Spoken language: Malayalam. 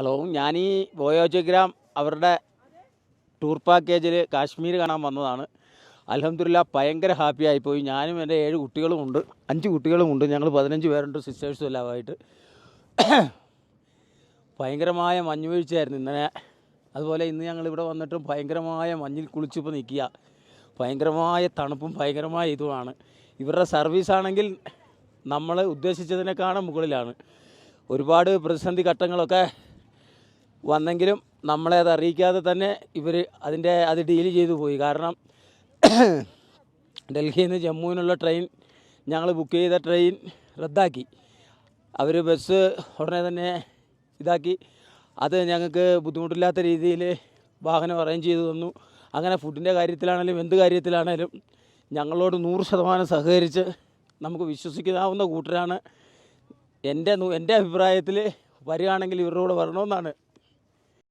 ഹലോ, ഞാനീ വോയോജഗ്രാം അവരുടെ ടൂർ പാക്കേജിൽ കാശ്മീർ കാണാൻ വന്നതാണ്. അൽഹംദുലില്ലാ ഭയങ്കര ഹാപ്പി ആയിപ്പോയി. ഞാനും എൻ്റെ 7 കുട്ടികളുമുണ്ട്, 5 കുട്ടികളുമുണ്ട്. ഞങ്ങൾ 15 പേരുണ്ട്, സിസ്റ്റേഴ്സും എല്ലാമായിട്ട്. ഭയങ്കരമായ മഞ്ഞ് വീഴ്ചയായിരുന്നു ഇന്നലെ. അതുപോലെ ഇന്ന് ഞങ്ങളിവിടെ വന്നിട്ട് ഭയങ്കരമായ മഞ്ഞിൽ കുളിച്ചിപ്പോൾ നിൽക്കുക. ഭയങ്കരമായ തണുപ്പും ഭയങ്കരമായ ഇതുമാണ്. ഇവരുടെ സർവീസാണെങ്കിൽ നമ്മൾ ഉദ്ദേശിച്ചതിനേക്കാളും മുകളിലാണ്. ഒരുപാട് പ്രതിസന്ധി ഘട്ടങ്ങളൊക്കെ വന്നെങ്കിലും നമ്മളെ അത് അറിയിക്കാതെ തന്നെ ഇവർ അത് ഡീൽ ചെയ്തു പോയി. കാരണം ഡൽഹിയിൽ നിന്ന് ജമ്മുവിനുള്ള ട്രെയിൻ, ഞങ്ങൾ ബുക്ക് ചെയ്ത ട്രെയിൻ റദ്ദാക്കി. അവർ ബസ് ഉടനെ തന്നെ ഇതാക്കി. അത് ഞങ്ങൾക്ക് ബുദ്ധിമുട്ടില്ലാത്ത രീതിയിൽ വാഹനം അറേഞ്ച് ചെയ്തു തന്നു. അങ്ങനെ ഫുഡിൻ്റെ കാര്യത്തിലാണെങ്കിലും എന്ത് കാര്യത്തിലാണെങ്കിലും ഞങ്ങളോട് 100% സഹകരിച്ച് നമുക്ക് വിശ്വസിക്കാവുന്ന കൂട്ടരാണ്. എൻ്റെ അഭിപ്രായത്തിൽ വരികയാണെങ്കിൽ ഇവരുടെ കൂടെ വരണമെന്നാണ്